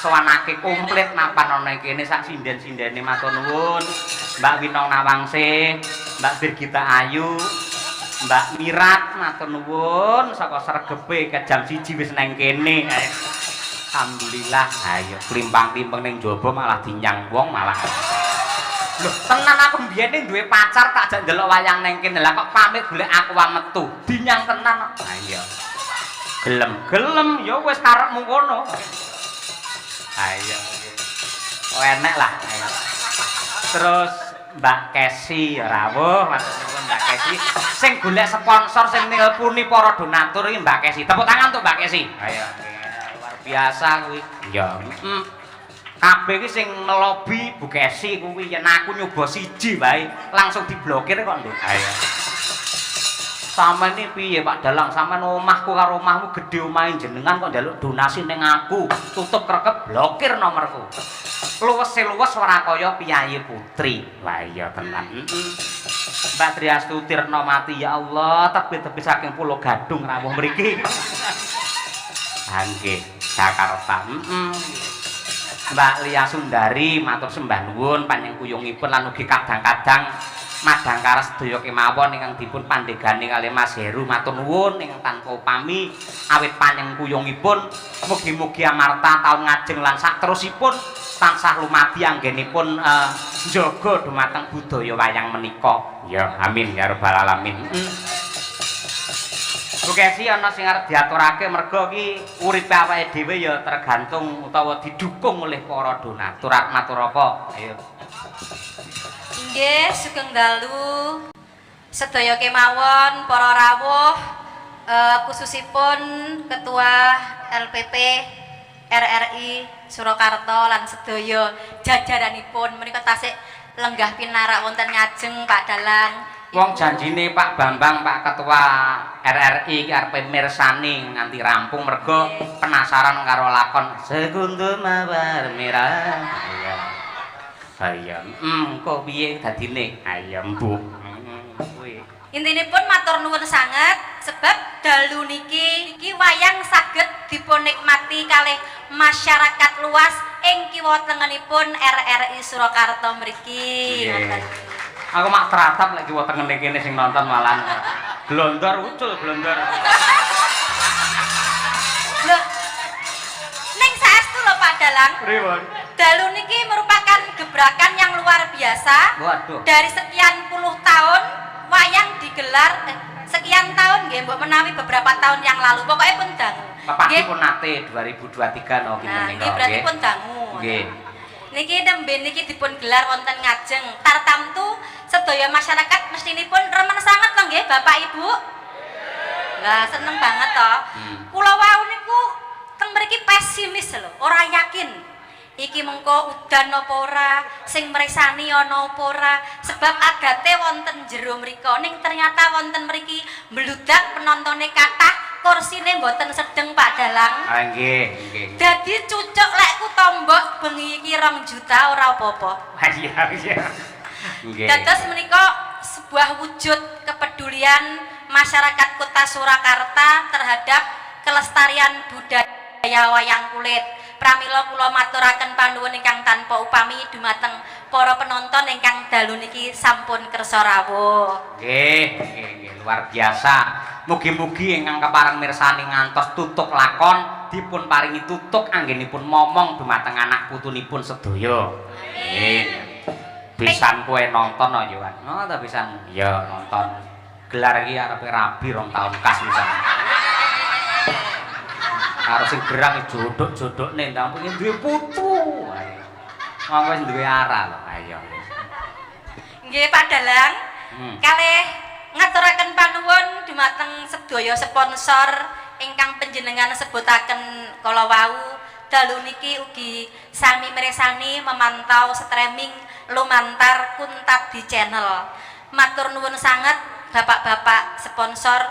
sowanake komplit mapan ana kene sak sinden-sindene matur nuwun. Mbak Winong Nawangse, Mbak Birgita Ayu, Mbak Mirat matur nuwun saka sregepe ke jam 1 wis nang kene. Alhamdulillah, ayo klimpang-klimpeng ning jaba malah dinyang wong malah. Loh, tenan aku mbiyene duwe pacar tak jak ndelok wayang nang kene. Lah kok pamit golek aku wae metu. Dinyang tenan. Ayo. Gelem-gelem ya wis karepmu kono. Ayo. Oh enek lah. Ayo. Terus Mbak Kesi ya rawuh, matur nuwun Mbak Kesi. Sing golek sponsor sing nilpuni para donatur iki Mbak Kesi. Tepuk tangan untuk Mbak Kesi. Ayo. Luar biasa kuwi. Ya, kabeh iki sing ngelobi Bu Kesi kuwi yen aku nyoba siji wae langsung diblokir kok, Nduk. Ayo. Sampeyan iki piye Pak Dalang? Sampeyan omahku karo omahmu gedhe omahe jenengan kok njaluk donasi ning aku. Tutup krekep blokir nomorku. Luwes-luwes ora kaya piyayi putri. Lah iya tenan. Mbak Triastuti Tirnomati ya Allah, tebih-tebih saking Pulau Gadung rawuh mriki. Ha nggih, Jakarta. Mbak Lia Sundari matur sembah nuwun panjenenganipun lan ugi kadang-kadang madangkara sedaya kemawon ingkang dipun pandegani kalih Mas Heru matur nuwun ingkang tanpa upami awit panjenenganipun mugi-mugi amarta taun ngajeng lan saterusipun tansah lumadi anggenipun njaga dhumateng budaya wayang menika. Ya amin ya rabbal alamin. Bu Kesi ana sing arep diaturake merga iki uripe awake dhewe ya tergantung utawa didukung oleh para donatur. Matur apa? Ayo. Nggih, sugeng dalu sedaya kemawon para rawuh khususipun Ketua LPP RRI Surakarta lan sedaya jajaranipun menika tasih lenggah pinarak wonten ngajeng Pak Dalang. Wong janjine Pak Bambang Pak Ketua RRI iki arep mirsani nganti rampung merga penasaran karo lakon Sekuntum Mawar Merah. Iya. Iya. Kok piye dadine? Ayo mbuh. Kuwi. Intinipun matur nuwun sanget sebab dalu niki wayang saged dipunikmati kalih masyarakat luas ing kiwa tengenipun RRI Surakarta mriki. Aku mak teratap lagi buat tengen kene sing nonton malah glondor ucul glondor. Loh. Ning saestu lho Pak Dalang. Pripun? Dalu niki merupakan gebrakan yang luar biasa. Waduh. Dari sekian puluh tahun wayang digelar sekian tahun nggih mbok menawi beberapa tahun yang lalu pokoknya pun dangu. Bapak pun nate 2023 no kinten niku. Nah, berarti pun dangu. Nggih. Niki nembe niki dipun gelar wonten ngajeng tartamtu sedaya masyarakat mestinipun remen sanget lho nggih Bapak Ibu. Lah seneng banget to. Kula wau niku teng mriki pesimis lho, ora yakin. Iki mengko udan apa ora, sing mresani ana apa ora, sebab adate wonten jero mriko ning ternyata wonten mriki mbludak penontone kathah, kursine mboten sedeng Pak Dalang. Ah nggih, nggih. Dadi cucuk lekku tombok bengi iki 2 juta ora apa-apa. Iya, iya. Nggih. Dados menika sebuah wujud kepedulian masyarakat Kota Surakarta terhadap kelestarian budaya wayang kulit. Pramila kula maturaken panuwun ingkang tanpa upami dumateng para penonton ingkang dalu niki sampun kersa rawuh. Nggih, nggih, luar biasa. Mugi-mugi ingkang kepareng mirsani ngantos tutuk lakon dipun paringi tutuk anggenipun momong dumateng anak putunipun sedaya. Amin. Pisan kowe nonton yo, Wan. Oh, ta pisan. Ya, nonton. Gelar iki arepe rabi 2 tahun kas pisan. Karo sing gerang jodhok-jodhokne ndang pengen duwe putu. Monggo wis duwe ara lho, ayo. Nggih Pak Dalang. Kalih ngaturaken panuwun dumateng sedaya sponsor ingkang panjenengan sebutaken kala wau. Dalu niki ugi sami mirsani memantau streaming lumantar Kuntat di channel. Matur nuwun sanget Bapak-bapak sponsor.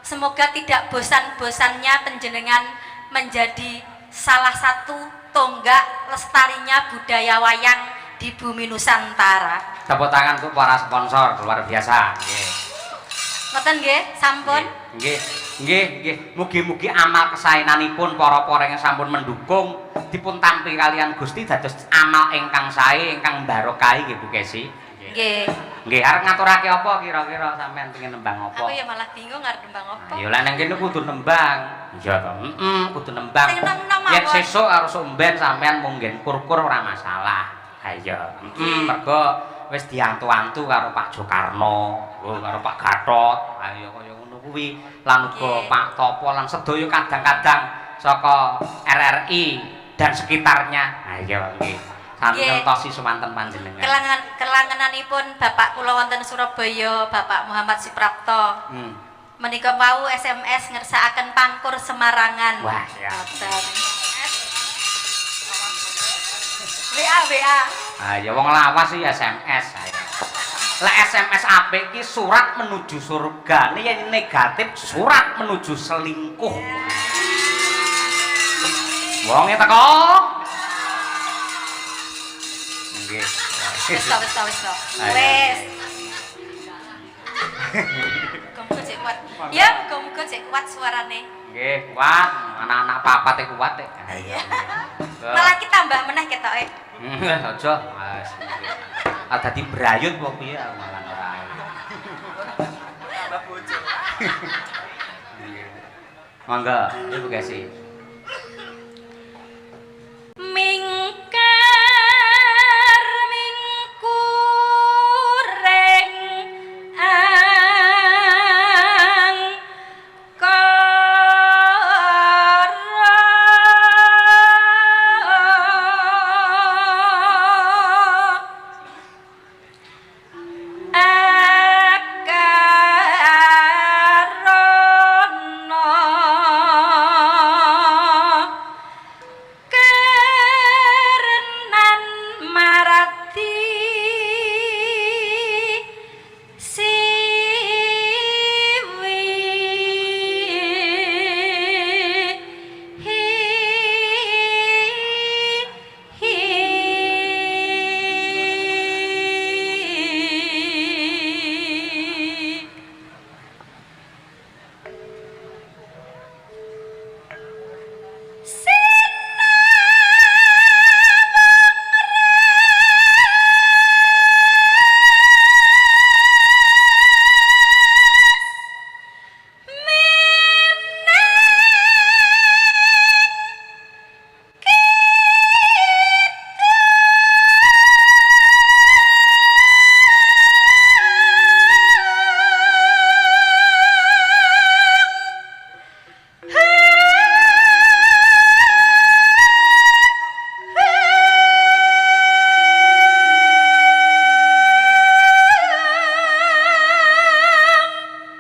Semoga tidak bosan-bosannya panjenengan menjadi salah satu tonggak lestarinya budaya wayang di bumi Nusantara. Tepuk tangan untuk para sponsor luar biasa. Nggih. Ngoten nggih, sampun. Nggih. Nggih, nggih. Mugi-mugi amal kesaenanipun para-para ingkang sampun mendukung dipun tampi kalian Gusti dados amal ingkang sae, ingkang barokah nggih Bu Kesi. Nggih. Nggih, arep ngaturake apa kira-kira sampean pengen nembang apa? Aku ya malah bingung arep nembang apa. Ya lah nang kene kudu nembang. Iya to. Kudu nembang. Sing nom-nom Yen mawon. sesuk karo somben sampean mung nggen kur-kur ora masalah. Ha iya. Mergo wis diantu-antu karo Pak Jokarno, karo Pak Gatot. Ha iya kaya ngono kuwi. Lan uga Pak Topo lan sedaya kadang-kadang saka RRI dan sekitarnya. Ha iya nggih. Sami ngentosi semanten panjenengan. Kelangenanipun Bapak kula wonten Surabaya, Bapak Muhammad Suprapto. Menika wau SMS ngersakaken pangkur Semarangan. Wah, ya. WA. Ah ya wong lawas sih SMS. Lah SMS apik ki surat menuju surga. Nek negatif surat menuju selingkuh. Wonge teko. Nggih. Wis. Muga-muga cek kuat. Ya, muga-muga cek kuat suarane. Nggih, kuat. Anak-anak papat kuat e. Malah ki tambah meneh ketoke. Aja. Wes. Ah dadi brayut kok piye malah ora. Tambah bojo. Mangga, ibu kasih.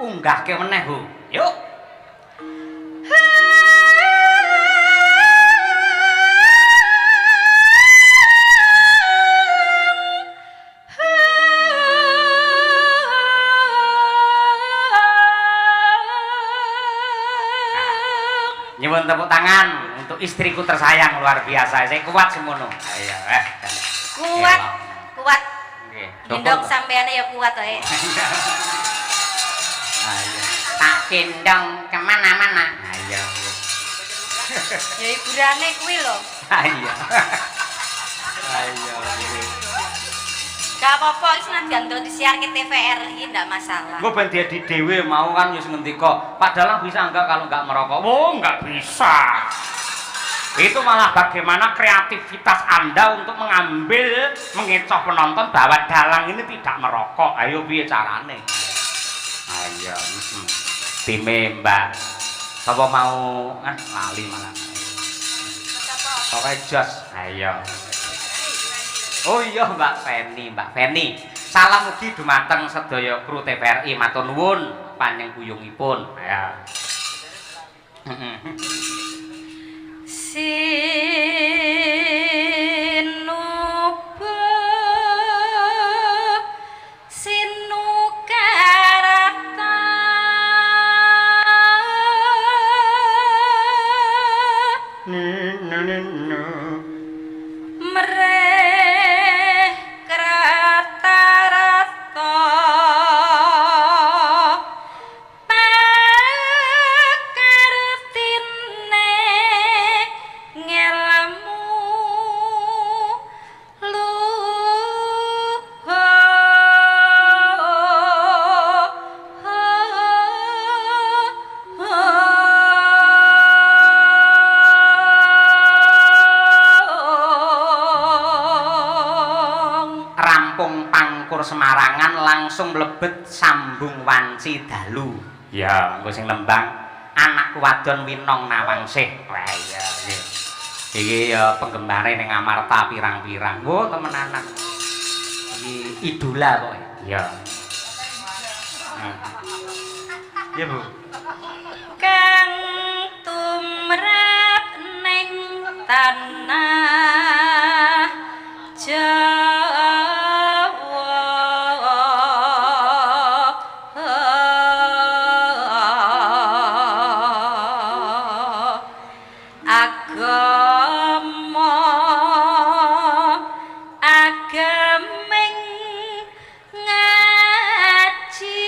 Unggahke meneh, Bu. Yuk. Nyuwun tepuk tangan untuk istriku tersayang luar biasa. Saya kuat semono. Ayo, Kuat. Nggih. Gendong sampeane ya kuat wae. Ayo. Tak gendong kemana-mana. Ayo. Ya hiburane kuwi lho. Ayo. Ayo. Gak apa-apa, senajan do disiarke TVRI ndak masalah. Engko ben diedi dhewe mau kan wis ngendika, padahal bisa enggak kalau enggak merokok. Oh, enggak bisa. Itu malah bagaimana kreativitas Anda untuk mengambil, mengecoh penonton bahwa dalang ini tidak merokok. Ayo piye carane? Ayo, time Mbak. Sapa mau lali malah. Pokoke jos. Ayo. Oh iya Mbak Feni. Salam mugi dumateng sedaya kru TVRI matur nuwun panjenenganipun. Ya. Semarangan langsung mlebet sambung wanci dalu. Ya, engko sing nembang anakku wadon Winong Nawangsih. Wah iya nggih. Iki ya penggembare ning Amarta pirang-pirang. Wo temenanan. Iki idola kok. Ya. Iya, Bu. Kang tumrap ning tanah Jawa agama ageming ngaji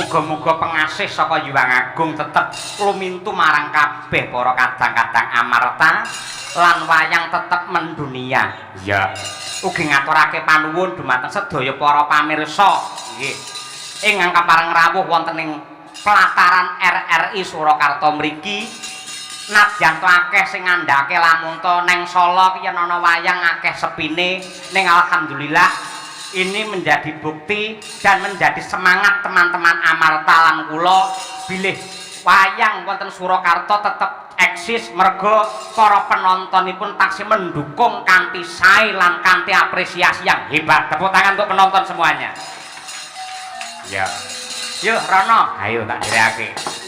Muga-muga pengasih saka Hyang Agung tetep lumintu marang kabeh para kadang-kadang amarta lan wayang tetep mendunia. Ya. Ugi ngaturake panuwun dumateng sedaya para pamirsa. Nggih. Ingkang kapareng rawuh wonten ing pelataran RRI Surakarta mriki. Nadyan to akeh sing ngandhake lamun to neng Solo yen ana wayang akeh sepine ning alhamdulillah ini menjadi bukti dan menjadi semangat teman-teman amarta lan kula bilih wayang wonten Surakarta tetep eksis mergo para penontonipun taksih mendukung kanthi sae lan kanthi apresiasi yang hebat. Tepuk tangan untuk penonton semuanya. Ya. Yuk Rono, ayo tak direke.